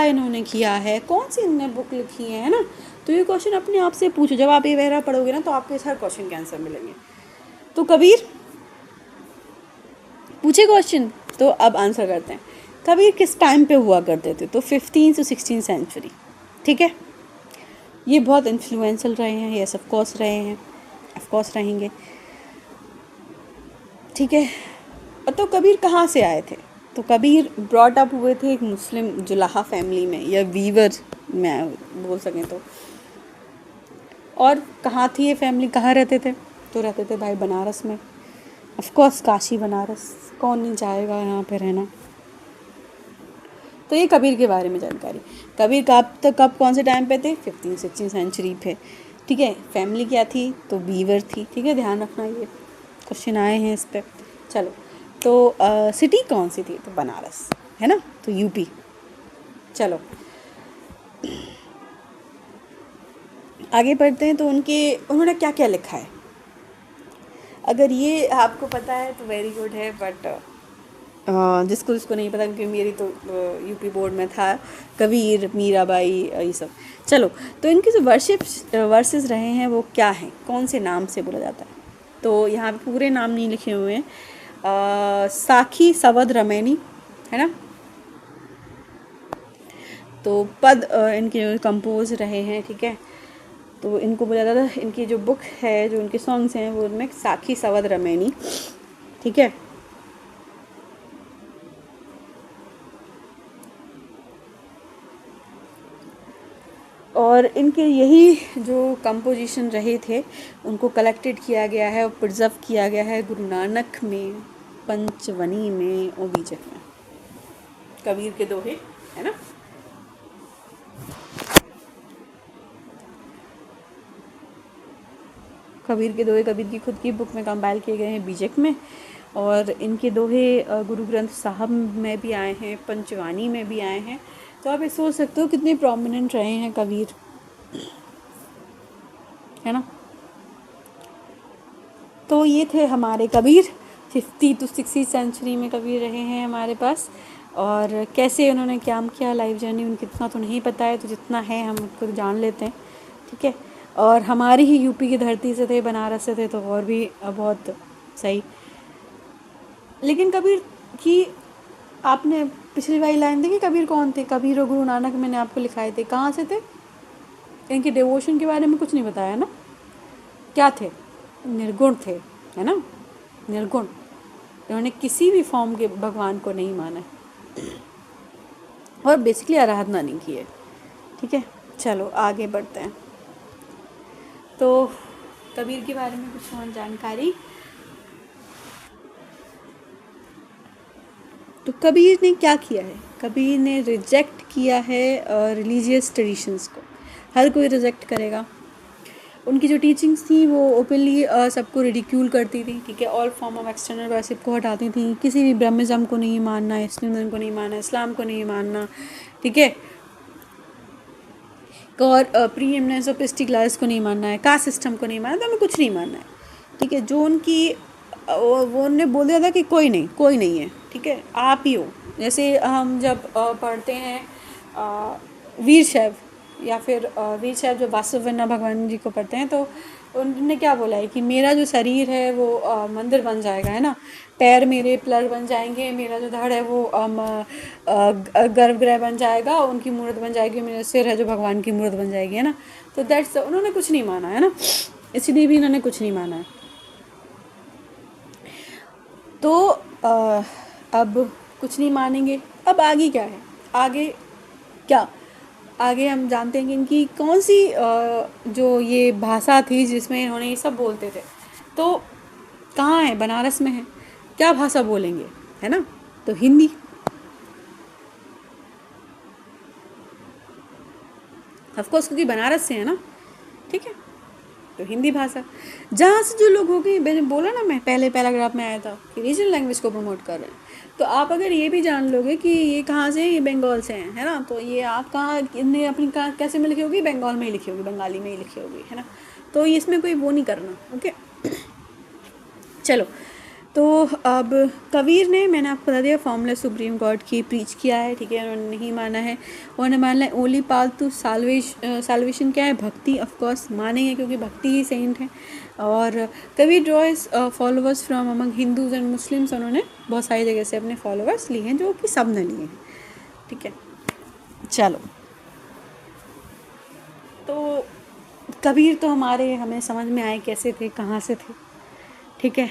इन्होंने किया है, कौन सी इन्होंने बुक लिखी है ना। तो ये क्वेश्चन अपने आप से पूछो, जब आप ये वगैरह पढ़ोगे ना तो आपको इस हर क्वेश्चन के आंसर मिलेंगे। तो कबीर पूछे क्वेश्चन, तो अब आंसर करते हैं। कबीर किस टाइम पे हुआ करते थे? तो 15 to 16 सेंचुरी, ठीक है। ये बहुत इन्फ्लुएंशियल रहे हैं, यस ऑफ कोर्स रहे हैं, ऑफ कोर्स रहेंगे, ठीक है। तो कबीर कहाँ से आए थे? तो कबीर ब्रॉट अप हुए थे एक मुस्लिम जुलाहा फैमिली में, या वीवर में बोल सकें तो। और कहाँ थी ये फैमिली, कहाँ रहते थे? तो रहते थे भाई बनारस में, ऑफ कोर्स काशी बनारस, कौन नहीं चाहेगा यहाँ पे रहना। तो ये कबीर के बारे में जानकारी। कबीर कब कौन से टाइम पे थे? 15-16 सेंचुरी पे, ठीक है। फैमिली क्या थी? तो बीवर थी, ठीक है, ध्यान रखना, ये क्वेश्चन आए हैं इस पर। चलो, तो सिटी कौन सी थी? तो बनारस, है ना, तो यूपी। चलो आगे बढ़ते हैं। तो उन्होंने क्या क्या लिखा है, अगर ये आपको पता है तो वेरी गुड है, बट जिसको नहीं पता, क्योंकि मेरी तो यूपी बोर्ड में था कबीर, मीराबाई, ये सब। चलो, तो इनके जो वर्सेस रहे हैं वो क्या हैं, कौन से नाम से बोला जाता है? तो यहाँ पे पूरे नाम नहीं लिखे हुए हैं। साखी सवद रमैनी, है ना। तो पद इनके कंपोज रहे हैं, ठीक है। तो इनको बोला जाता था, इनकी जो बुक है, जो उनके सॉन्ग्स हैं, वो उनमें साखी सवद रमैनी, ठीक है। और इनके यही जो कंपोजिशन रहे थे उनको कलेक्टेड किया गया है और प्रिजर्व किया गया है गुरु नानक में, पंचवनी में और बीजक में। कबीर के दोहे, है ना। कबीर के दोहे कबीर की खुद की बुक में कंपाइल किए गए हैं, बीजक में। और इनके दोहे गुरु ग्रंथ साहब में भी आए हैं, पंचवानी में भी आए हैं। तो आप ये सोच सकते हो कितने प्रोमिनेंट रहे हैं कबीर, है ना। तो ये थे हमारे कबीर। 50 to 60 सेंचुरी में कबीर रहे हैं हमारे पास, और कैसे उन्होंने क्या किया, लाइफ जर्नी उनकी इतना तो नहीं पता है, तो जितना है हम उनको जान लेते हैं, ठीक है। और हमारी ही यूपी की धरती से थे, बनारस से थे, तो और भी बहुत सही। लेकिन कबीर की आपने पिछली वाली लाइन देखी, कबीर कौन थे? कबीर और गुरु नानक मैंने आपको लिखाए थे, कहाँ से थे? इनके डिवोशन के बारे में कुछ नहीं बताया ना। क्या थे? निर्गुण थे, है ना, निर्गुण। इन्होंने किसी भी फॉर्म के भगवान को नहीं माना और बेसिकली आराधना नहीं की है, ठीक है। चलो आगे बढ़ते हैं। तो कबीर के बारे में कुछ और जानकारी। तो कबीर ने क्या किया है? कबीर ने रिजेक्ट किया है रिलीजियस ट्रेडिशंस को। हर कोई रिजेक्ट करेगा। उनकी जो टीचिंग्स थी वो ओपनली सबको रिडिक्यूल करती थी, ठीक है। All form of external worship को हटाती थी। किसी भी ब्रह्मिज्म को नहीं मानना, हिंदुइज्म को नहीं मानना, इस्लाम को नहीं मानना, ठीक है। और प्री एमिनेंस ऑफ प्रीस्टी क्लास को नहीं मानना है, कास्ट सिस्टम को नहीं मानना, तो हमें कुछ नहीं मानना है, ठीक है। जो उनकी वो उन्होंने बोल दिया था कि कोई नहीं है, ठीक है, आप ही हो। जैसे हम जब पढ़ते हैं वीर शैव, या फिर वीर शैव जो वासुदेव भगवान जी को पढ़ते हैं, तो उन्होंने क्या बोला है कि मेरा जो शरीर है वो मंदिर बन जाएगा, है ना। पैर मेरे पिलर बन जाएंगे, मेरा जो धड़ है वो गर्भगृह बन जाएगा, उनकी मूर्त बन जाएगी, मेरा सिर है जो भगवान की मूर्त बन जाएगी, है ना। तो दैट्स, उन्होंने कुछ नहीं माना है ना, इसलिए भी इन्होंने कुछ नहीं माना है। तो अब कुछ नहीं मानेंगे। अब आगे क्या है? आगे हम जानते हैं कि इनकी कौन सी जो ये भाषा थी जिसमें इन्होंने ये सब बोलते थे, तो कहाँ है? बनारस में है। क्या भाषा बोलेंगे, है ना, तो हिंदी। ऑफ कोर्स, क्योंकि बनारस से है ना, ठीक है, तो हिंदी भाषा। जहाँ से जो लोग हो गए, मैंने बोला ना, मैं पहले पैराग्राफ में आया था कि रीजनल लैंग्वेज को प्रमोट कर रहे हैं। तो आप अगर ये भी जान लोगे कि ये कहाँ से, ये बंगाल से हैं, है ना, तो ये आप कहाँ इन्हें अपनी कहाँ कैसे में लिखी होगी? बंगाल में ही लिखी होगी, बंगाली में ही लिखी होगी, है ना। तो इसमें कोई वो नहीं करना, ओके। चलो, तो अब कबीर ने, मैंने आपको बता दिया, फॉर्मलेस सुप्रीम गॉड की प्रीच किया है, ठीक है। उन्होंने नहीं माना है, उन्होंने माना है ओनली पाथ टू साल्वेशन क्या है, भक्ति। ऑफ कोर्स मानेंगे क्योंकि भक्ति ही सेंट है। और Kabir draws followers from among Hindus and Muslims, उन्होंने बहुत सारी जगह से अपने फॉलोअर्स लिए हैं, जो कि सब ने लिए हैं, ठीक है। चलो, तो कबीर तो हमें समझ में आए कैसे थे, कहाँ से थे, ठीक है।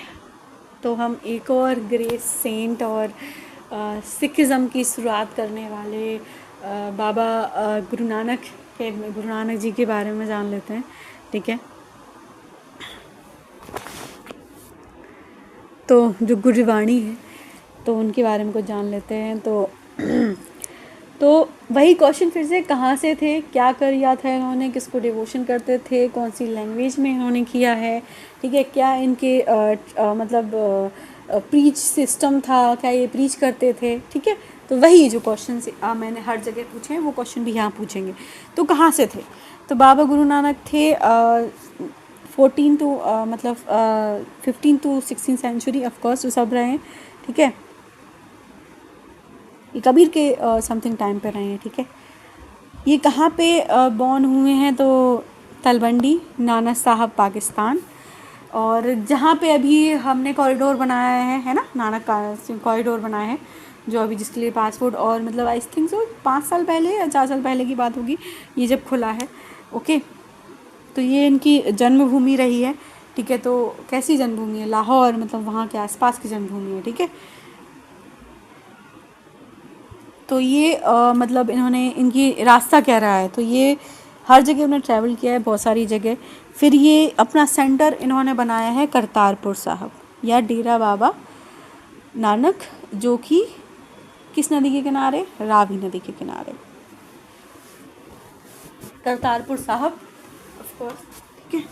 तो हम एक और ग्रेट सेंट और सिखिज़म की शुरुआत करने वाले बाबा गुरु नानक जी के बारे में जान लेते हैं, ठीक है। तो जो गुरबाणी है, तो उनके बारे में कुछ जान लेते हैं। तो वही क्वेश्चन फिर से, कहाँ से थे, क्या कर लिया था इन्होंने, किसको डिवोशन करते थे, कौन सी लैंग्वेज में इन्होंने किया है, ठीक है। क्या इनके मतलब प्रीच सिस्टम था, क्या ये प्रीच करते थे, ठीक है। तो वही जो क्वेश्चन मैंने हर जगह पूछे हैं, वो क्वेश्चन भी यहाँ पूछेंगे। तो कहाँ से थे, तो बाबा गुरु नानक थे 15 to 16 सेंचुरी, ऑफकोर्स वो सब रहे हैं, ठीक है। ये कबीर के समथिंग टाइम पे रहे हैं, ठीक है। ये कहाँ पे बॉर्न हुए हैं, तो तलवंडी, नाना साहब, पाकिस्तान। और जहाँ पे अभी हमने कॉरिडोर बनाया है ना, नानक का कॉरिडोर बनाया है, जो अभी जिसके लिए पासपोर्ट, और मतलब आई थिंक सो 5 साल पहले या 4 साल पहले की बात होगी, ये जब खुला है, ओके। तो ये इनकी जन्मभूमि रही है, ठीक है। तो कैसी जन्मभूमि है, लाहौर, मतलब वहाँ के आसपास की जन्मभूमि है, ठीक है। तो ये मतलब इन्होंने, इनकी रास्ता क्या रहा है, तो ये हर जगह उन्होंने ट्रैवल किया है, बहुत सारी जगह। फिर ये अपना सेंटर इन्होंने बनाया है करतारपुर साहब या डेरा बाबा नानक, जो कि किस नदी के किनारे, रावी नदी के किनारे, करतारपुर साहब, ऑफ कोर्स, ठीक है।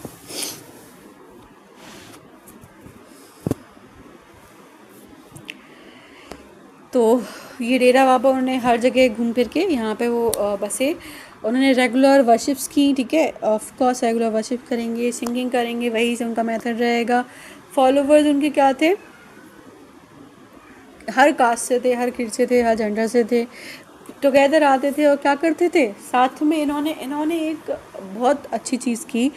तो ये डेरा बाबा उन्होंने हर जगह घूम फिर के यहाँ पे वो बसे। उन्होंने रेगुलर वर्शिप्स की, ठीक है। ऑफ कोर्स रेगुलर वर्शिप करेंगे, सिंगिंग करेंगे, वही से उनका मेथड रहेगा। फॉलोवर्स उनके क्या थे, हर कास्ट से थे, हर किड से थे, हर जेंडर से थे, टुगेदर आते थे और क्या करते थे साथ में। इन्होंने एक बहुत अच्छी चीज़ की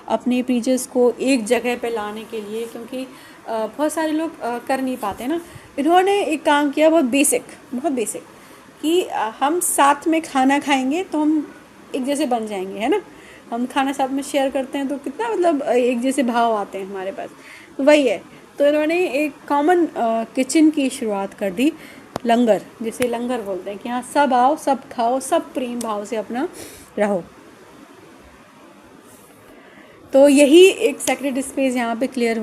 अपने प्रीचर्स को एक जगह पे लाने के लिए, क्योंकि बहुत सारे लोग कर नहीं पाते ना। इन्होंने एक काम किया बहुत बेसिक कि हम साथ में खाना खाएंगे तो हम एक जैसे बन जाएंगे, है ना। हम खाना साथ में शेयर करते हैं तो कितना मतलब एक जैसे भाव आते हैं हमारे पास, तो वही है। तो इन्होंने एक कॉमन किचन की शुरुआत कर दी, लंगर, जिसे लंगर बोलते हैं, कि हाँ सब आओ, सब खाओ, सब प्रेम भाव से अपना रहो। तो यही एक सेक्रेट स्पेस यहाँ पे क्लियर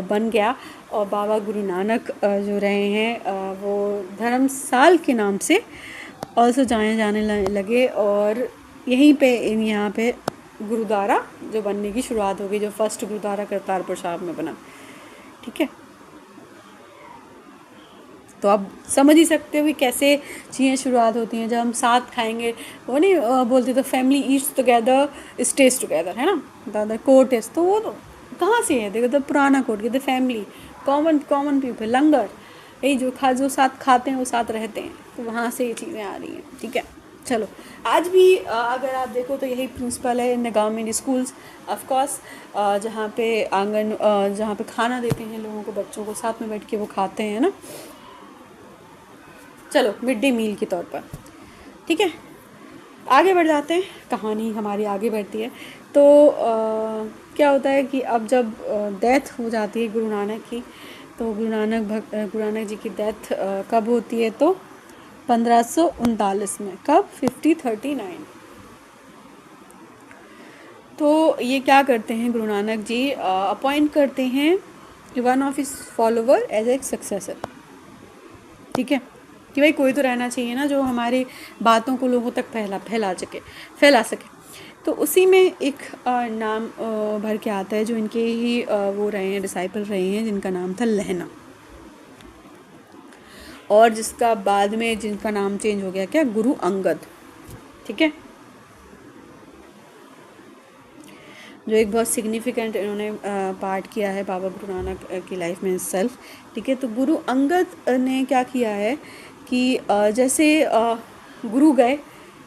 बन गया। और बाबा गुरु नानक जो रहे हैं वो धर्मसाल के नाम से ऑल्सो जाने लगे। और यहीं पे यहाँ पे गुरुद्वारा जो बनने की शुरुआत हो गई, जो फर्स्ट गुरुद्वारा करतारपुर साहब में बना, ठीक है। तो आप समझ ही सकते हो कि कैसे चीज़ें शुरुआत होती हैं। जब हम साथ खाएंगे, वो नहीं बोलते तो family eats together stage together, है ना, दादा कोट इज, तो वो तो कहाँ से है, देखो तो पुराना कोट, कहते फैमिली, कॉमन पीपल, लंगर, यही जो साथ खाते हैं वो साथ रहते हैं, तो वहाँ से ये चीज़ें आ रही हैं, ठीक है। चलो, आज भी अगर आप देखो तो यही प्रिंसिपल है in the government schools, of course, जहाँ पे जहाँ पे खाना देते हैं लोगों को, बच्चों को साथ में बैठ के वो खाते हैं ना। चलो, मिड डे मील के तौर पर, ठीक है। आगे बढ़ जाते हैं, कहानी हमारी आगे बढ़ती है। तो क्या होता है कि अब जब डेथ हो जाती है गुरु नानक की, तो गुरु नानक जी की डेथ कब होती है, तो 1539 में। कब, 5039। तो ये क्या करते हैं गुरु नानक जी, अपॉइंट करते हैं one of his follower as a successor, ठीक है। कि भाई कोई तो रहना चाहिए ना जो हमारी बातों को लोगों तक फैला सके। तो उसी में एक नाम भर के आता है, जो इनके ही वो रहे हैं, डिसाइपल रहे हैं, जिनका नाम था लहना, और जिसका बाद में जिनका नाम चेंज हो गया, क्या, गुरु अंगद, ठीक है। जो एक बहुत सिग्निफिकेंट इन्होंने पार्ट किया है बाबा गुरु नानक की लाइफ में सेल्फ। ठीक है, तो गुरु अंगद ने क्या किया है कि जैसे गुरु गए,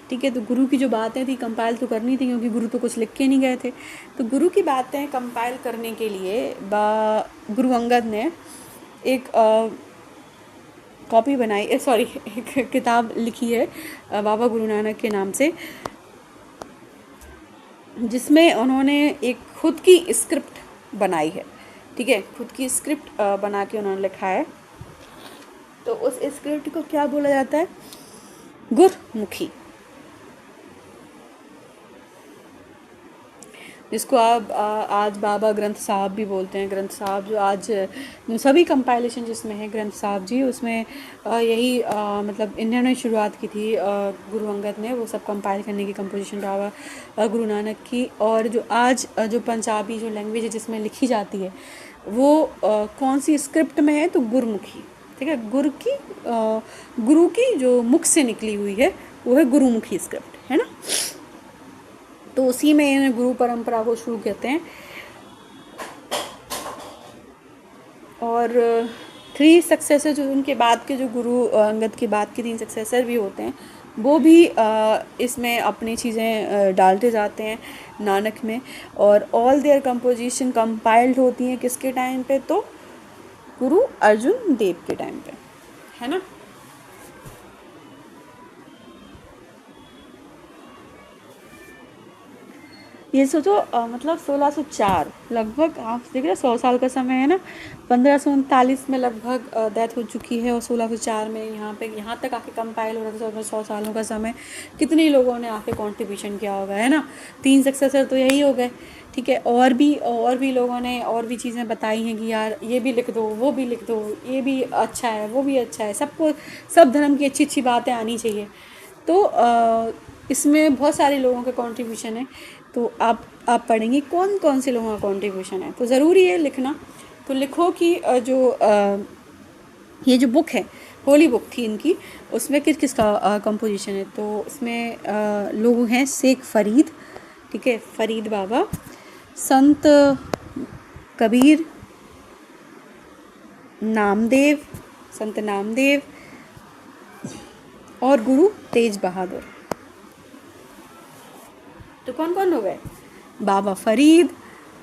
ठीक है, तो गुरु की जो बातें थी कंपाइल तो करनी थी, क्योंकि गुरु तो कुछ लिख के नहीं गए थे। तो गुरु की बातें कंपाइल करने के लिए गुरु अंगद ने एक कॉपी बनाई, एक किताब लिखी है बाबा गुरु नानक के नाम से, जिसमें उन्होंने एक खुद की स्क्रिप्ट बनाई है। ठीक है, खुद की स्क्रिप्ट बना के उन्होंने लिखा है। तो उस स्क्रिप्ट को क्या बोला जाता है? गुरमुखी, जिसको आप आज बाबा ग्रंथ साहब भी बोलते हैं। ग्रंथ साहब जो आज सभी कंपाइलेशन जिसमें है ग्रंथ साहब जी, उसमें यही मतलब इन्होंने शुरुआत की थी गुरु अंगद ने, वो सब कंपाइल करने की कंपोजिशन बाबा गुरु नानक की। और जो आज जो पंजाबी जो लैंग्वेज है जिसमें लिखी जाती है वो कौन सी स्क्रिप्ट में है? तो गुरमुखी। ठीक है, गुरु की जो मुख से निकली हुई है वो है गुरुमुखी स्क्रिप्ट, है ना। तो उसी में इन्होंने गुरु परंपरा को शुरू करते हैं। और 3 सक्सेसर जो उनके बाद के, जो गुरु अंगद के बाद के 3 सक्सेसर भी होते हैं, वो भी इसमें अपनी चीज़ें डालते जाते हैं नानक में। और ऑल देयर कंपोजिशन कंपाइल्ड होती हैं किसके टाइम पे? तो गुरु अर्जुन देव के टाइम पे, है ना। ये सोचो मतलब 1604 लगभग, आप देख रहे 100 साल का समय है ना। 1539 में लगभग डेथ हो चुकी है, और 1604 में यहाँ तक आके कंपाइल हो रहा था। 100 सालों का समय, कितने लोगों ने आके कंट्रीब्यूशन किया होगा, है ना। 3 सक्सेसर तो यही हो गए। ठीक है, और भी लोगों ने और भी चीज़ें बताई हैं कि यार ये भी लिख दो, वो भी लिख दो, ये भी अच्छा है, वो भी अच्छा है। सबको सब धर्म की अच्छी अच्छी बातें आनी चाहिए। तो इसमें बहुत सारे लोगों का कंट्रीब्यूशन है। तो आप पढ़ेंगे कौन कौन से लोगों का कंट्रीब्यूशन है, तो ज़रूरी है लिखना। तो लिखो कि ये जो बुक है, होली बुक थी इनकी, उसमें किस किस का कंपोजिशन है। तो उसमें लोग हैं शेख फरीद, ठीक है, फरीद बाबा, संत कबीर, नामदेव, संत नामदेव, और गुरु तेज बहादुर। तो कौन कौन हो गए? बाबा फरीद,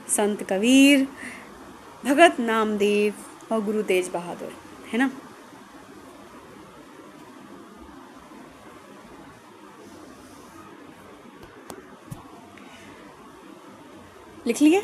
संत कबीर, भगत नामदेव और गुरु तेज बहादुर, है ना। लिख लिए,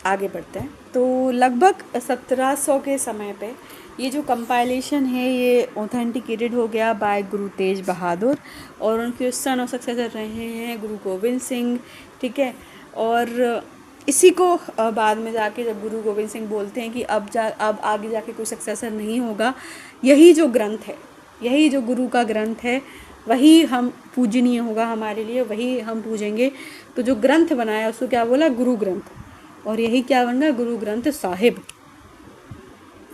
आगे बढ़ते हैं। तो लगभग 1700 के समय पे ये जो कंपाइलेशन है ये ऑथेंटिकेटेड हो गया बाय गुरु तेज बहादुर, और उनके सन और सक्सेसर रहे हैं गुरु गोविंद सिंह। ठीक है, और इसी को बाद में जाके जब गुरु गोविंद सिंह बोलते हैं कि अब आगे जाके कोई सक्सेसर नहीं होगा, यही जो ग्रंथ है, यही जो गुरु का ग्रंथ है, वही हम पूजनीय होगा हमारे लिए, वही हम पूजेंगे। तो जो ग्रंथ बनाया उसको क्या बोला? गुरु ग्रंथ। और यही क्या बन गया? गुरु ग्रंथ साहिब।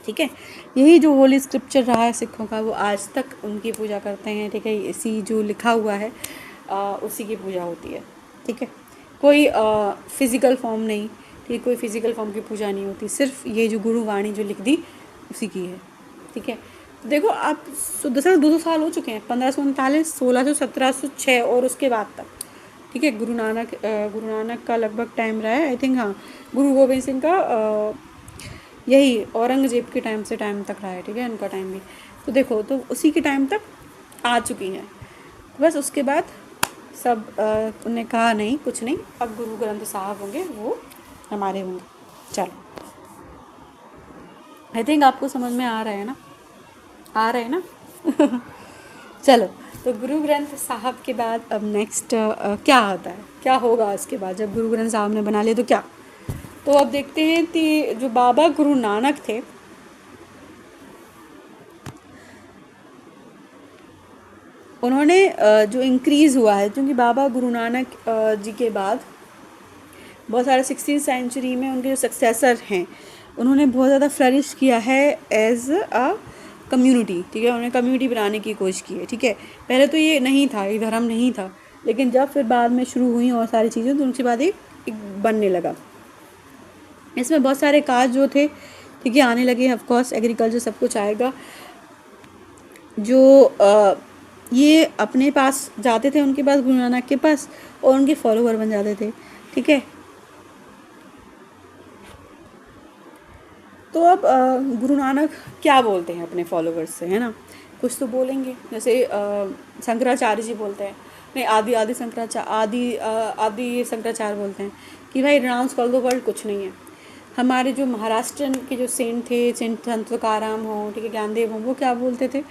ठीक है, यही जो होली स्क्रिप्चर रहा है सिखों का, वो आज तक उनकी पूजा करते हैं। ठीक है, इसी जो लिखा हुआ है उसी की पूजा होती है। ठीक है, कोई फिज़िकल फॉर्म नहीं, ठीक, कोई फिज़िकल फॉर्म की पूजा नहीं होती, सिर्फ ये जो गुरुवाणी जो लिख दी उसी की है। ठीक है, तो देखो आप 200 साल हो चुके हैं, 1539, 1600, 1706 और उसके बाद तक। ठीक है, गुरु नानक का लगभग टाइम रहा है, आई थिंक। हाँ, गुरु गोविंद सिंह का यही औरंगजेब के टाइम से टाइम तक रहा है। ठीक है, इनका टाइम भी तो देखो, तो उसी के टाइम तक आ चुकी हैं। बस उसके बाद सब उन्हें कहा नहीं, कुछ नहीं, अब गुरु ग्रंथ साहब होंगे, वो हमारे होंगे। चलो, आई थिंक आपको समझ में आ रहा है ना, आ रहे हैं ना। चलो, तो गुरु ग्रंथ साहब के बाद अब नेक्स्ट क्या आता है, क्या होगा उसके बाद जब गुरु ग्रंथ साहब ने बना लिया तो क्या। तो अब देखते हैं कि जो बाबा गुरु नानक थे, उन्होंने जो इंक्रीज़ हुआ है, क्योंकि बाबा गुरु नानक जी के बाद बहुत सारे 16th सेंचुरी में उनके जो सक्सेसर हैं उन्होंने बहुत ज़्यादा फ्लरिश किया है एज अ कम्युनिटी। ठीक है, उन्होंने कम्युनिटी बनाने की कोशिश की है। ठीक है, पहले तो ये नहीं था, ये धर्म नहीं था, लेकिन जब फिर बाद में शुरू हुई और सारी चीज़ें, तो उनके बाद एक एक बनने लगा। इसमें बहुत सारे काज जो थे, ठीक है, आने लगे। ऑफ कोर्स एग्रीकल्चर सब कुछ आएगा। जो ये अपने पास जाते थे, उनके पास, गुरु नानक के पास, और उनके फॉलोवर बन जाते थे, ठीक है। तो अब गुरु नानक क्या बोलते हैं अपने फॉलोवर्स से, है ना, कुछ तो बोलेंगे। जैसे शंकराचार्य जी बोलते हैं, नहीं, आदि शंकराचार्य बोलते हैं कि भाई रिनाउंस कर दो वर्ल्ड, कुछ नहीं है। हमारे जो महाराष्ट्र के जो सेंट थे, सेंट संत तुकाराम हो, ठीक है, ज्ञानदेव हो, वो क्या बोलते थे,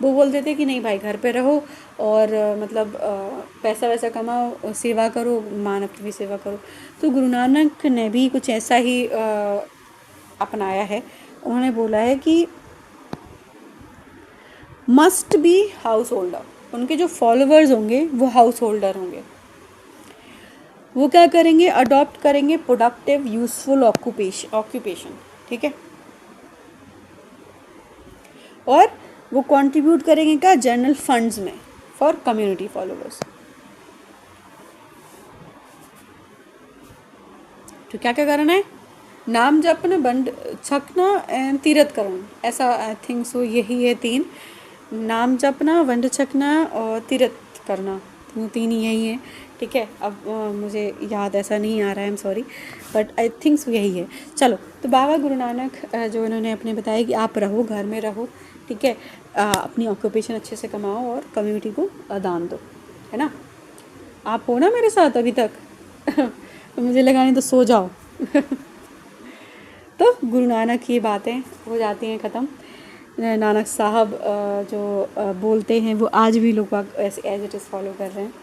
वो बोलते थे कि नहीं भाई, घर पे रहो और मतलब पैसा वैसा कमाओ, सेवा करो, मानव की भी सेवा करो। तो गुरु नानक ने भी कुछ ऐसा ही अपनाया है। उन्होंने बोला है कि मस्ट बी हाउस होल्डर, उनके जो फॉलोअर्स होंगे वो हाउस होल्डर होंगे। वो क्या करेंगे, अडॉप्ट करेंगे प्रोडक्टिव यूजफुल ऑक्यूपेशन, ठीक है, और वो कंट्रीब्यूट करेंगे क्या, जनरल फंड्स में फॉर कम्युनिटी फॉलोअर्स। तो क्या क्या करना है, नाम जपना, बंड छकना एंड तीर्थ करना, ऐसा आई थिंक सो यही है 3, नाम जपना, वंड छकना और तीर्थ करना, तो 3 ही यही है, ठीक है। अब मुझे याद ऐसा नहीं आ रहा है, I am sorry, but I think so यही है। चलो, तो बाबा गुरु नानक जो इन्होंने अपने बताया कि आप रहो, घर में रहो, ठीक है, अपनी ऑक्यूपेशन अच्छे से कमाओ और कम्युनिटी को दान दो, है ना। आप हो ना मेरे साथ अभी तक तो मुझे लगा नहीं तो सो जाओ तो गुरु नानक की बातें हो जाती हैं ख़त्म। नानक साहब जो बोलते हैं वो आज भी लोग ऐसे एज इट इज़ फॉलो कर रहे हैं।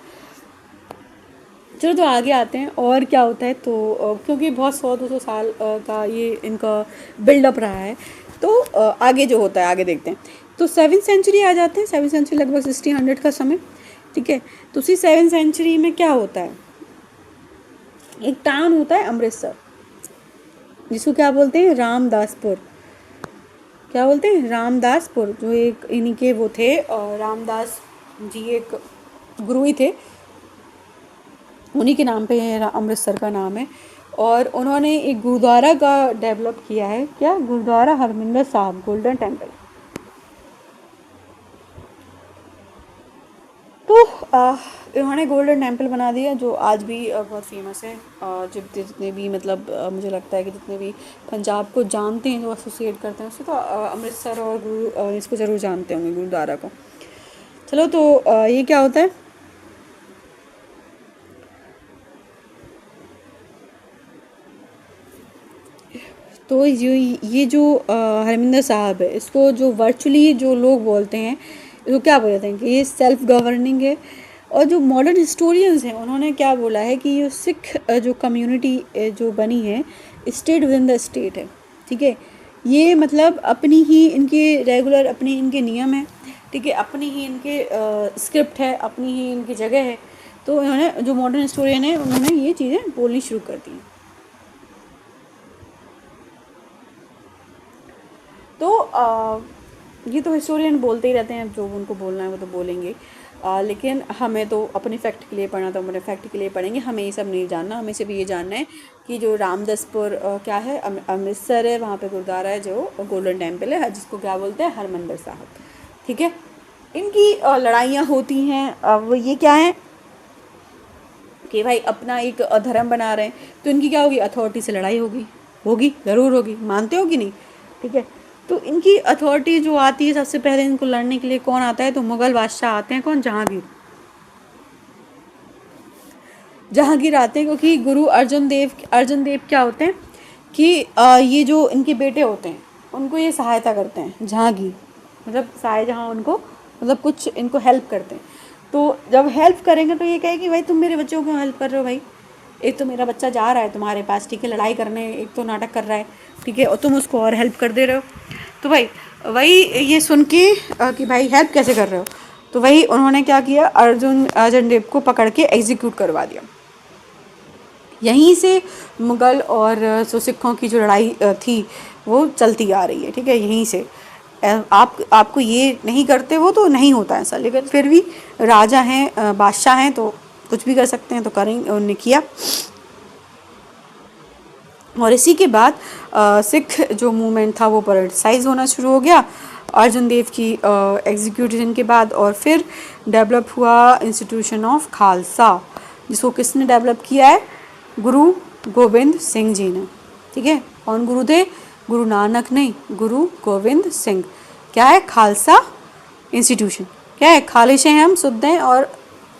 चलो, तो आगे आते हैं और क्या होता है। तो क्योंकि बहुत 100-200 साल का ये इनका बिल्डअप रहा है, तो आगे जो होता है आगे देखते हैं। तो 7वीं सेंचुरी आ जाते हैं, 7वीं सेंचुरी लगभग 1600 का समय, ठीक है। तो उसी 7वीं सेंचुरी में क्या होता है, एक टाउन होता है अमृतसर, जिसको क्या बोलते हैं, रामदासपुर। क्या बोलते हैं, रामदासपुर। जो एक इन्हीं के वो थे, और रामदास जी एक गुरु ही थे, उन्हीं के नाम पे अमृतसर का नाम है। और उन्होंने एक गुरुद्वारा का डेवलप किया है, क्या, गुरुद्वारा हरमिंदर साहिब गोल्डन टेम्पल। तो इन्होंने गोल्डन टेम्पल बना दिया, जो आज भी बहुत फेमस है। जितने भी मतलब मुझे लगता है कि जितने भी पंजाब को जानते हैं, जो एसोसिएट करते हैं उससे, तो अमृतसर और गुरु इसको ज़रूर जानते होंगे, गुरुद्वारा को। चलो, तो ये क्या होता है, तो ये जो हरमिंदर साहब है, इसको जो वर्चुअली जो लोग बोलते हैं, इसको क्या बोलते हैं कि ये सेल्फ गवर्निंग है। और जो मॉडर्न हिस्टोरियंस हैं, उन्होंने क्या बोला है कि ये सिख जो कम्युनिटी जो बनी है, state with in the state है, ठीक है। ये मतलब अपनी ही इनके रेगुलर अपने इनके नियम है, ठीक है, अपनी ही इनके स्क्रिप्ट है, अपनी ही इनकी जगह है। तो इन्होंने, जो मॉडर्न हिस्टोरियन है, उन्होंने ये चीज़ें बोलनी शुरू कर दी। तो ये तो हिस्टोरियन बोलते ही रहते हैं, जो उनको बोलना है वो तो बोलेंगे, लेकिन हमें तो अपने फैक्ट के लिए पढ़ना, तो अपने फैक्ट के लिए पढ़ेंगे। हमें ये सब नहीं जानना, हमें सिर्फ ये जानना है कि जो रामदासपुर क्या है, अमृतसर है, वहाँ पे गुरुद्वारा है जो गोल्डन टेम्पल है, जिसको क्या बोलते हैं, हरमंदिर साहब, ठीक है। इनकी लड़ाइयाँ होती हैं। अब ये क्या है कि भाई अपना एक धर्म बना रहे हैं, तो इनकी क्या होगी, अथॉरिटी से लड़ाई होगी ज़रूर होगी, मानते हो कि नहीं, ठीक है। तो इनकी अथॉरिटी जो आती है, सबसे पहले इनको लड़ने के लिए कौन आता है, तो मुग़ल बादशाह आते हैं। कौन, जहांगीर आते हैं, क्योंकि गुरु अर्जुन देव क्या होते हैं कि ये जो इनके बेटे होते हैं, उनको ये सहायता करते हैं, जहांगीर मतलब शाहजहाँ, उनको मतलब कुछ इनको हेल्प करते हैं। तो जब हेल्प करेंगे तो ये कहे कि भाई तुम मेरे बच्चों को क्यों हेल्प कर रहे हो भाई, एक तो मेरा बच्चा जा रहा है तुम्हारे पास, ठीक है, लड़ाई करने, एक तो नाटक कर रहा है, ठीक है, और तुम उसको और हेल्प कर दे रहे हो। तो भाई वही ये सुन के कि भाई हेल्प कैसे कर रहे हो, तो वही उन्होंने क्या किया, अर्जुन देव को पकड़ के एग्जीक्यूट करवा दिया। यहीं से मुग़ल और सिखों की जो लड़ाई थी वो चलती आ रही है, ठीक है। यहीं से आपको ये नहीं करते वो तो नहीं होता ऐसा, लेकिन फिर भी राजा हैं, बादशाह हैं, तो कुछ भी कर सकते हैं, तो करेंगे, उन्होंने किया। और इसी के बाद सिख जो मूवमेंट था वो पॉलिटिसाइज होना शुरू हो गया अर्जुन देव की एग्जीक्यूशन के बाद। और फिर डेवलप हुआ इंस्टीट्यूशन ऑफ खालसा, जिसको किसने डेवलप किया है? गुरु गोविंद सिंह जी ने। ठीक है, कौन गुरु थे? गुरु नानक नहीं, गुरु गोविंद सिंह। क्या है? खालसा इंस्टीट्यूशन। क्या है? खालिश हैं हम, शुद्ध हैं और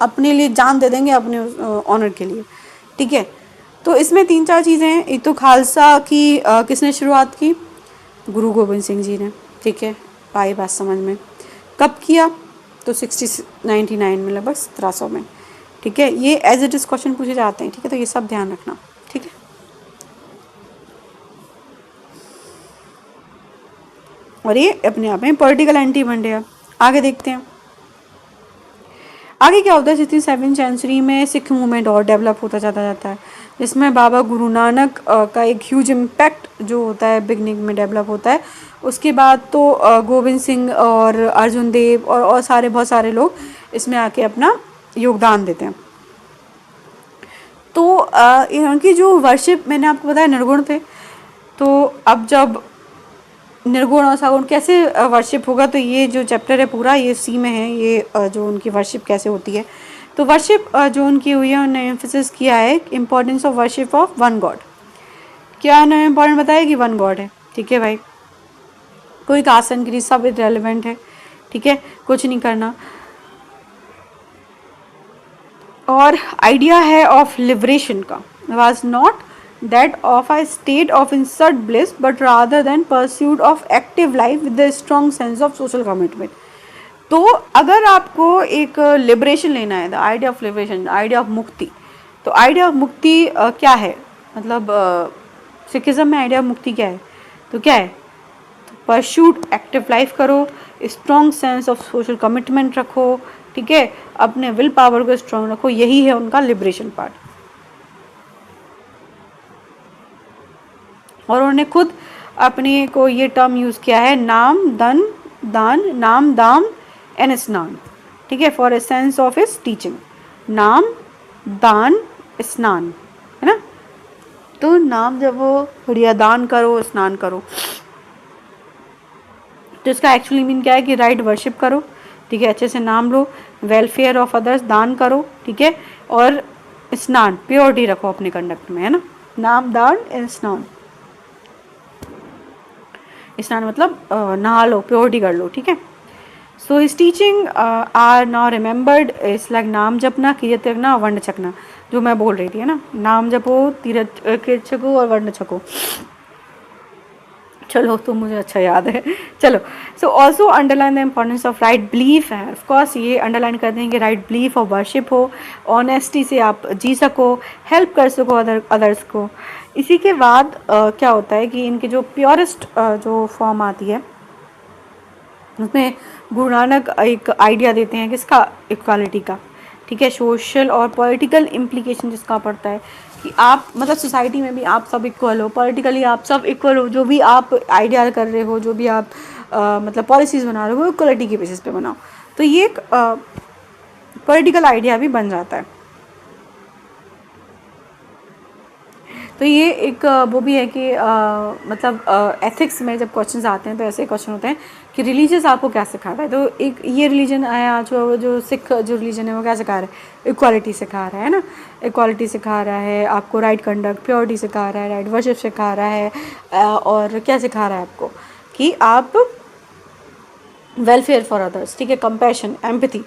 अपने लिए जान दे देंगे अपने ऑनर के लिए। ठीक है, तो इसमें 3-4 चीज़ें हैं। एक तो खालसा की किसने शुरुआत की? गुरु गोविंद सिंह जी ने। ठीक है, आई बात समझ में? कब किया? तो 1699 में, लगभग 1700 में। ठीक है, ये एज इट इज़ क्वेश्चन पूछे जाते हैं। ठीक है, तो ये सब ध्यान रखना। ठीक है, और ये अपने आप में पॉलिटिकल एंटी बन गया। आगे देखते हैं आगे क्या होता है। 16वीं सेंचुरी में सिख मूवमेंट और डेवलप होता जाता जाता है, जिसमें बाबा गुरु नानक का एक ह्यूज इम्पैक्ट जो होता है बिगनिंग में डेवलप होता है। उसके बाद तो गोविंद सिंह और अर्जुन देव और सारे बहुत सारे लोग इसमें आके अपना योगदान देते हैं। तो इनकी जो वर्शिप, मैंने आपको बताया निर्गुण थे, तो अब जब निर्गुण और सगुण कैसे वर्शिप होगा, तो ये जो चैप्टर है पूरा ये सी में है। ये जो उनकी वर्शिप कैसे होती है, तो वर्शिप जो उनकी हुई है उन्होंने एम्फेसिस किया है importance of worship of one God. क्या उन्होंने इंपॉर्टेंट बताया कि वन गॉड है। ठीक है भाई, कोई कास्ट एंड क्रीड सब इररिलेवेंट है। ठीक है, कुछ नहीं करना। और आइडिया है ऑफ लिबरेशन का was not that of a state of insert bliss but rather than pursuit of active life with a strong sense of social commitment। तो अगर आपको एक लिबरेशन लेना है, the idea of liberation, idea of मुक्ति, तो idea of मुक्ति क्या है? मतलब सिखिज्म में आइडिया ऑफ मुक्ति क्या है? तो क्या है? तो परस्यूट एक्टिव लाइफ करो, strong sense of social commitment रखो। ठीक है, अपने विल पावर को स्ट्रॉन्ग रखो, यही है उनका लिबरेशन पार्ट। और उन्होंने खुद अपने को ये टर्म यूज़ किया है, नाम दान दाम एंड स्नान। ठीक है, फॉर ए सेंस ऑफ इस टीचिंग, नाम दान स्नान, है ना। तो नाम जब वो बढ़िया दान करो स्नान करो, तो इसका एक्चुअली मीन क्या है कि राइट वर्शिप करो। ठीक है, अच्छे से नाम लो, वेलफेयर ऑफ अदर्स, दान करो। ठीक है, और स्नान, प्योरिटी रखो अपने कंडक्ट में, है ना। नाम दान एंड स्नान, स्नान मतलब नहा लो, प्योरिटी कर लो। ठीक है, so his teaching are now remembered is like naam japna, किरत रखना, वर्ण छकना, जो मैं बोल रही थी, है ना। नाम जपो, किरत छको और वर्ण छको। चलो, तो मुझे अच्छा याद है। चलो, so also underline the importance of right belief है। ऑफकोर्स ये अंडरलाइन करते हैं कि राइट बिलीफ और वर्शिप हो, ऑनेस्टी से आप जी सको, हेल्प कर सको अदर्स को। इसी के बाद क्या होता है कि इनके जो प्योरेस्ट जो फॉर्म आती है, उसमें गुरु नानक एक आइडिया देते हैं किसका? इक्वालिटी का। ठीक है, सोशल और पॉलिटिकल इम्प्लीकेशन जिसका पड़ता है कि आप मतलब सोसाइटी में भी आप सब इक्वल हो, पॉलिटिकली आप सब इक्वल हो, जो भी आप आइडिया कर रहे हो, जो भी आप मतलब पॉलिसीज़ बना रहे हो, इक्वलिटी के बेसिस पे बनाओ। तो ये एक पॉलिटिकल आइडिया भी बन जाता है। तो ये एक वो भी है कि मतलब एथिक्स में जब क्वेश्चंस आते हैं तो ऐसे क्वेश्चन होते हैं कि रिलीजियस आपको क्या सिखाता है। तो एक ये रिलीजन आया जो सिख जो रिलीजन है वो क्या सिखा रहा है? इक्वालिटी सिखा रहा है ना। इक्वालिटी सिखा रहा है आपको, राइट कंडक्ट, प्योरिटी सिखा रहा है, राइट वर्शिप सिखा रहा है, और क्या सिखा रहा है आपको कि आप वेलफेयर फॉर अदर्स। ठीक है, कंपैशन, एम्पैथी,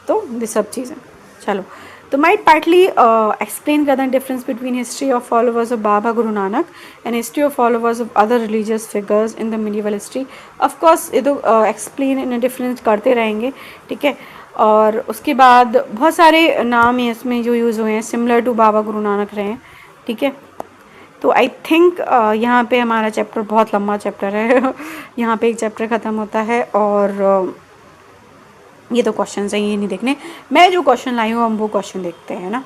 तो ये सब चीज़ें। चलो, तो माइट पार्टली एक्सप्लेन करते हैं difference between history of followers of Baba Guru Nanak and history of followers of other religious figures in the medieval history. Of course ये तो एक्सप्लेन इन डिफरेंस करते रहेंगे। ठीक है, और उसके बाद बहुत सारे नाम हैं इसमें जो यूज़ हुए हैं सिमिलर टू बाबा गुरु नानक रहे हैं। ठीक है, तो आई थिंक यहाँ पे हमारा चैप्टर बहुत लंबा चैप्टर है यहाँ पे एक चैप्टर ख़त्म होता है, और ये तो क्वेश्चन है, ये नहीं देखने। मैं जो क्वेश्चन लाई हूँ हम वो क्वेश्चन देखते हैं ना।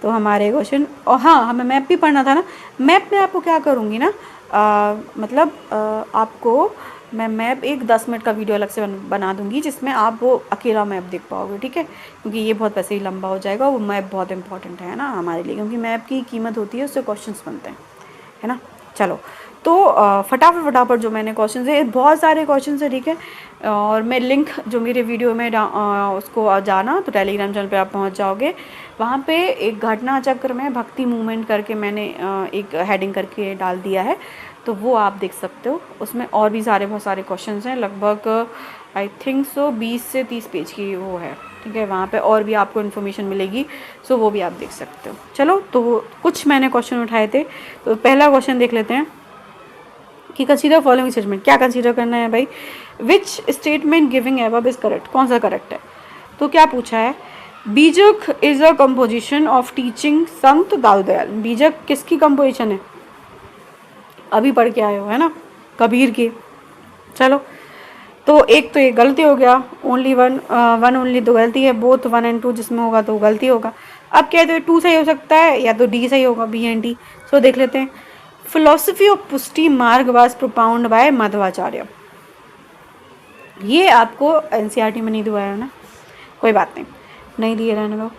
तो हमारे क्वेश्चन, और हाँ, हमें मैप भी पढ़ना था ना। मैप में आपको क्या करूँगी ना, मतलब आपको मैं मैप एक 10 मिनट का वीडियो अलग से बना दूँगी जिसमें आप वो अकेला मैप देख पाओगे। ठीक है, क्योंकि ये बहुत वैसे ही लंबा हो जाएगा। वो मैप बहुत इंपॉर्टेंट है ना हमारे लिए, क्योंकि मैप की कीमत होती है, उससे क्वेश्चन बनते हैं, है ना। चलो तो फटाफट जो मैंने क्वेश्चन है, बहुत सारे क्वेश्चन है, ठीक है। और मैं लिंक जो मेरे वीडियो में उसको जाना तो टेलीग्राम चैनल पे आप पहुंच जाओगे। वहाँ पे एक घटना चक्र में भक्ति मूवमेंट करके मैंने एक हेडिंग करके डाल दिया है, तो वो आप देख सकते हो। उसमें और भी बहुत सारे क्वेश्चन हैं, लगभग आई थिंक सो 20 से 30 पेज की वो है, ठीक है। वहाँ पे और भी आपको इन्फॉर्मेशन मिलेगी, सो वो भी आप देख सकते हो। चलो तो कुछ मैंने क्वेश्चन उठाए थे, तो पहला क्वेश्चन देख लेते हैं कि कंसीडर फॉलोइंग स्टेटमेंट। क्या कंसीडर करना है भाई? Which statement giving above is correct, कौन सा करेक्ट है? तो क्या पूछा है, बीजक is a composition of teaching संत दाऊदयाल। बीजक किसकी कंपोजिशन है? अभी पढ़ के आए हो, है ना, कबीर की। चलो तो एक तो ये गलती हो गया, ओनली वन ओनली तो गलती है, बोथ 1 और 2 जिसमें होगा तो गलती होगा। अब क्या है, तो 2 सही हो सकता है या तो डी सही होगा, बी एंड डी। सो देख लेते हैं। फिलोसफी ऑफ पुष्टि मार्ग वाज प्रोपाउंड बाय माधवाचार्य। ये आपको एनसीईआरटी में नहीं दिया है ना, कोई बात नहीं दिए, रहने दो।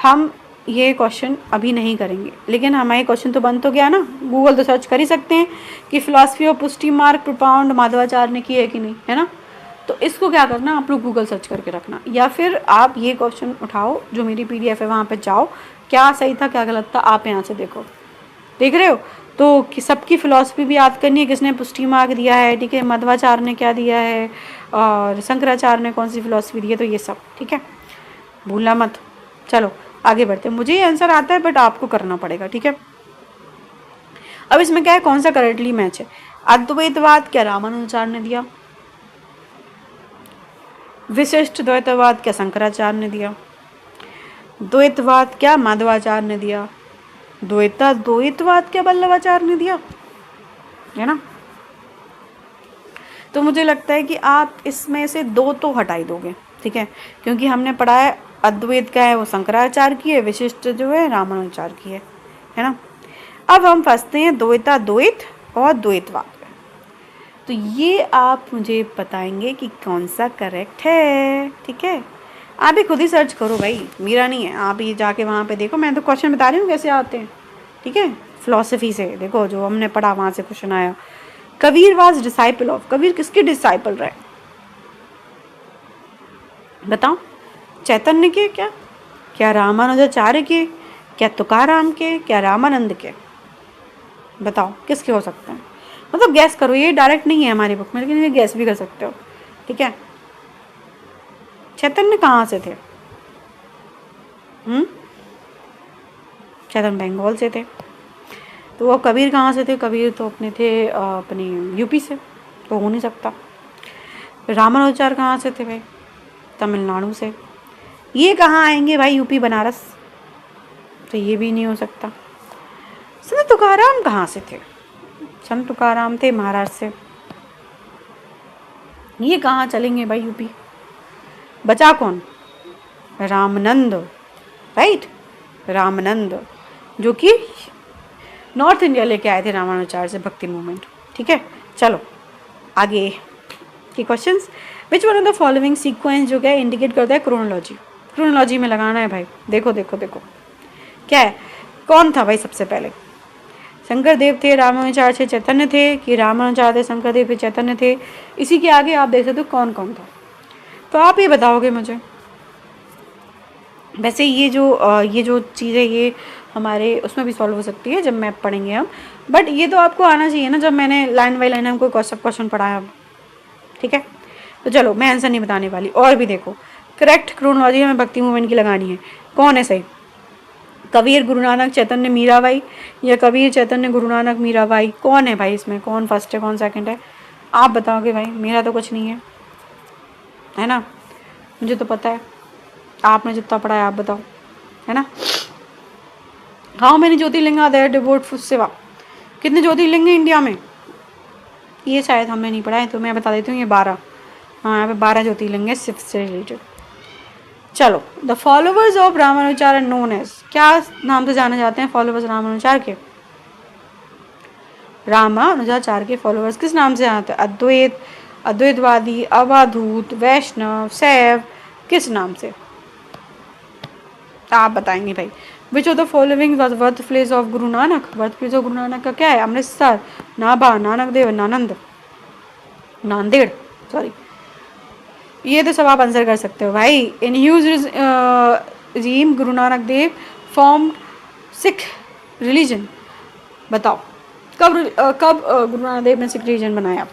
हम ये क्वेश्चन अभी नहीं करेंगे, लेकिन हमारे क्वेश्चन तो बन तो गया ना, गूगल तो सर्च कर ही सकते हैं कि फिलोसफी ऑफ पुष्टि मार्ग प्रोपाउंड माधवाचार्य ने की है कि नहीं, है ना। तो इसको क्या करना, आप लोग गूगल सर्च करके रखना, या फिर आप ये क्वेश्चन उठाओ जो मेरी PDF है, वहाँ पे जाओ, क्या सही था क्या गलत था आप यहाँ से देखो, देख रहे हो। तो कि सबकी फिलॉसफी भी याद करनी है, किसने पुष्टि मार्ग दिया है, ठीक है, मध्वाचार्य ने क्या दिया है, और शंकराचार्य ने कौन सी फिलॉसफी दी है, तो ये सब ठीक है, भूलना मत। चलो आगे बढ़ते हैं। मुझे ये आंसर आता है बट आपको करना पड़ेगा, ठीक है। अब इसमें क्या है, कौन सा करेक्टली मैच है? अद्वैतवाद क्या रामानुजाचार्य ने दिया? विशिष्ट द्वैतवाद क्या शंकराचार्य ने दिया? द्वैतवाद क्या माधवाचार्य ने दिया? द्वैतवाद क्या वल्लभाचार्य ने दिया, है ना। तो मुझे लगता है कि आप इसमें से 2 तो हटा ही दोगे, ठीक है, क्योंकि हमने पढ़ा है अद्वैत का है वो शंकराचार्य की है, विशिष्ट जो है रामानुजाचार्य की है ना। अब हम फंसते हैं द्वैत और द्वैतवाद। तो ये आप मुझे बताएंगे कि कौन सा करेक्ट है, ठीक है। आप भी खुद ही सर्च करो भाई, मेरा नहीं है, आप ही जाके वहाँ पे देखो। मैं तो क्वेश्चन बता रही हूँ कैसे आते हैं, ठीक है। फिलॉसफी से देखो, जो हमने पढ़ा वहाँ से क्वेश्चन आया। Kabir was disciple of, Kabir किसके डिसाइपल रहे बताओ? चैतन्य के क्या रामानुजाचार्य के, क्या तुकाराम के, क्या रामानंद के? बताओ किसके हो सकते हैं? मतलब गैस करो, ये डायरेक्ट नहीं है हमारी बुक में, लेकिन ये गैस भी कर सकते हो, ठीक है। चैतन्य कहाँ से थे? चैतन्य बंगाल से थे। तो वो कबीर कहाँ से थे? कबीर तो अपने थे अपनी यूपी से, तो हो नहीं सकता। रामानुजाचार्य कहाँ से थे भाई? तमिलनाडु से। ये कहाँ आएंगे भाई? यूपी बनारस, तो ये भी नहीं हो सकता। संत तुकाराम कहाँ से थे? संत तुकाराम थे महाराष्ट्र से, ये कहाँ चलेंगे भाई यूपी। बचा कौन? रामानंद, राइट, रामानंद, जो कि नॉर्थ इंडिया लेके आए थे रामानुजाचार्य से भक्ति मूवमेंट, ठीक है। चलो आगे के questions. Which one of the following sequence जो क्या इंडिकेट करता है क्रोनोलॉजी? क्रोनोलॉजी में लगाना है भाई, देखो देखो देखो क्या है, कौन था भाई सबसे पहले? शंकर देव थे, रामानुजाचार्य थे, चैतन्य थे, कि रामानुजाचार्य थे, शंकर देव थे, चैतन्य थे? इसी के आगे आप देख सकते हो कौन कौन था, तो आप ये बताओगे मुझे। वैसे ये जो चीज़ है ये हमारे उसमें भी सॉल्व हो सकती है जब मैप पढ़ेंगे हम, बट ये तो आपको आना चाहिए ना, जब मैंने लाइन बाई लाइन हमको सब क्वेश्चन पढ़ाया, ठीक है। तो चलो मैं आंसर नहीं बताने वाली, और भी देखो। करेक्ट क्रोनोलॉजी हमें भक्ति मूवमेंट की लगानी है, कौन है सही? कबीर, गुरु नानक, चैतन्य, मीराबाई, या कबीर, चैतन्य, गुरु नानक, मीराबाई? कौन है भाई इसमें, कौन फर्स्ट है कौन सेकंड है? आप बताओगे भाई, मेरा तो कुछ नहीं है ना, मुझे तो पता है, आपने जितना पढ़ा है आप बताओ, है ना। How many jyotirlinga are there devote for seva? कितने ज्योतिर्लिंग हैं इंडिया में? ये शायद हमने नहीं पढ़ा है, तो मैं बता देती हूँ, ये 12, हाँ यहाँ पे 12 ज्योतिर्लिंग है शिव से रिलेटेड। चलो, the followers of Ramanujacharya known as, क्या नाम से जाने जाते हैं फॉलोवर्स रामानुजाचार्य के? रामानुजाचार्य के फॉलोवर्स किस नाम से आते हैं? अद्वैत, अद्वैतवादी, अवधूत, वैष्णव, शैव, किस नाम से? आप बताएंगे भाई। Which of the following was birth place of Guru Nanak? Birth place of Guru Nanak का क्या है? अमृतसर, नाभा, नानक देव, नांदेड़, सॉरी। ये तो सब आप आंसर कर सकते हो भाई। In huge regime Guru Nanak Dev form Sikh religion. बताओ कब गुरु नानक देव ने सिख रिलीजन बनाया?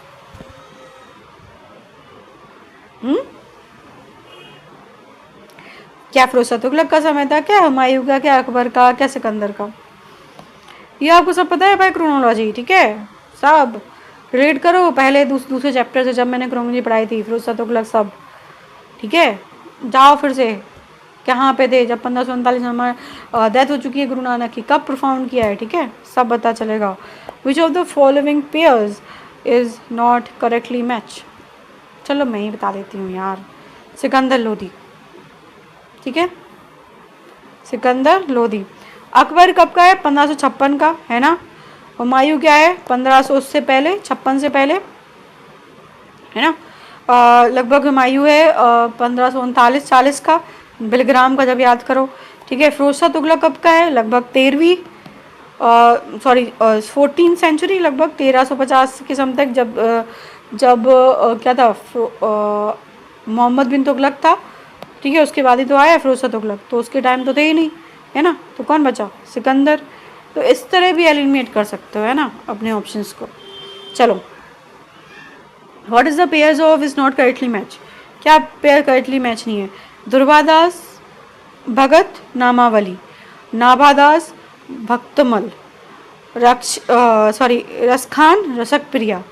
क्या फिरोज तुगलक का समय था, क्या हुमायूं का, क्या अकबर का, क्या सिकंदर का? ये आपको सब पता है भाई, क्रोनोलॉजी, ठीक है। सब रिलेट करो पहले दूसरे चैप्टर से, जब मैंने क्रोनोलॉजी पढ़ाई थी, फिरोज तुगलक सब, ठीक है। जाओ फिर से, कहाँ पे थे जब 1539 में डेथ हो चुकी है गुरु नानक की, कब प्रोफाउंड किया है, ठीक है, सब पता चलेगा। Which of the following pairs is not correctly match? चलो मैं ही बता देती हूँ यार, सिकंदर लोधी, ठीक है, सिकंदर लोधी। अकबर कब का है? 1556 का, है ना। हुमायूं क्या है? 1500 उससे पहले, 56 से पहले, है ना। लगभग हुमायूं है 1539-40 का, बिलग्राम का जब याद करो, ठीक है। फिरोज शाह तुगलक कब का है? लगभग 13वीं 14th सेंचुरी, लगभग 1350 के समय तक, जब क्या था, मोहम्मद बिन तुगलक था, ठीक है। उसके बाद ही तो आया फिरोज शाह तुगलक, तो उसके टाइम तो थे ही नहीं, है ना। तो कौन बचा? सिकंदर। तो इस तरह भी एलिमिनेट कर सकते हो, है ना, अपने ऑप्शंस को। चलो, what is the pairs of is not correctly match? क्या पेयर करेक्टली मैच नहीं है? दुर्वादास भगत नामावली, नाभादास भक्तमल, रसखान रसक प्रिया,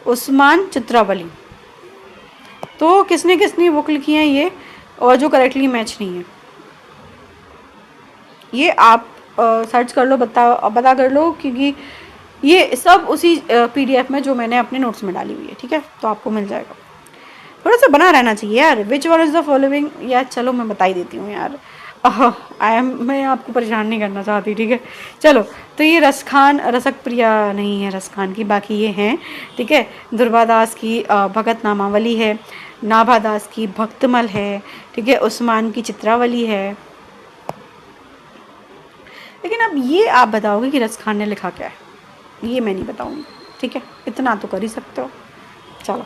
उस्मान चित्रावली। तो किसने किसने बुक लिखी है ये, और जो करेक्टली मैच नहीं है, ये आप सर्च कर लो, पता कर लो, क्योंकि ये सब उसी PDF में जो मैंने अपने नोट्स में डाली हुई है, ठीक है, तो आपको मिल जाएगा। थोड़ा सा बना रहना चाहिए यार। Which one is the following, यार चलो मैं बता ही देती हूँ यार, मैं आपको परेशान नहीं करना चाहती, ठीक है। चलो, तो ये रसखान रसक प्रिया नहीं है रसखान की, बाकी ये हैं, ठीक है। दुर्वादास की भगत नामावली है, नाभादास की भक्तमल है, ठीक है, उस्मान की चित्रावली है। लेकिन अब ये आप बताओगे कि रसखान ने लिखा क्या है, ये मैं नहीं बताऊँगी, ठीक है। इतना तो कर ही सकते हो, चलो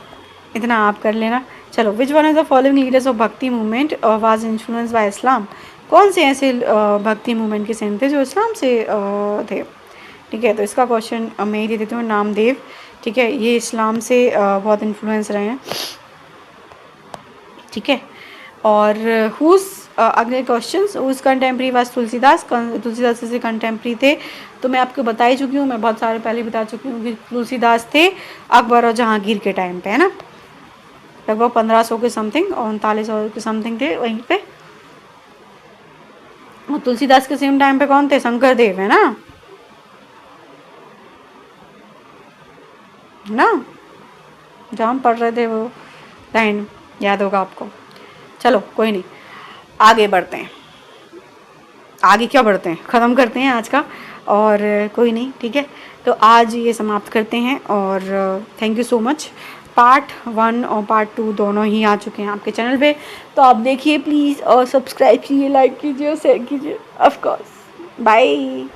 इतना आप कर लेना। चलो, which one is the following leaders of भक्ति मूवमेंट वाज इन्फ्लुएंस बाय इस्लाम? कौन से ऐसे भक्ति मूवमेंट के सेंट थे जो इस्लाम से थे, ठीक है। तो इसका क्वेश्चन मैं ही दे देती हूँ, नामदेव, ठीक है, ये इस्लाम से बहुत इन्फ्लुएंस रहे हैं, ठीक है। और हुज अगले questions, whose contemporary was Tulsidas? Tulsidas से कंटेम्प्रेरी थे, तो मैं आपको बता ही चुकी हूँ, मैं बहुत सारे पहले बता चुकी हूँ कि तुलसीदास थे अकबर और जहांगीर के टाइम पे, है ना, लगभग 1500 के समथिंग और 3900 के समथिंग थे वहीं पे। और तुलसीदास के सेम टाइम पे कौन थे? शंकर देव, है ना, जहाँ पढ़ रहे थे वो लाइन, याद होगा आपको। चलो कोई नहीं, आगे बढ़ते हैं। आगे क्या बढ़ते हैं, ख़त्म करते हैं आज का, और कोई नहीं, ठीक है। तो आज ये समाप्त करते हैं, और thank you so much. Part 1 और पार्ट 2 दोनों ही आ चुके हैं आपके चैनल पे, तो आप देखिए प्लीज़, और सब्सक्राइब कीजिए, लाइक कीजिए और शेयर कीजिए, ऑफ कोर्स। बाय।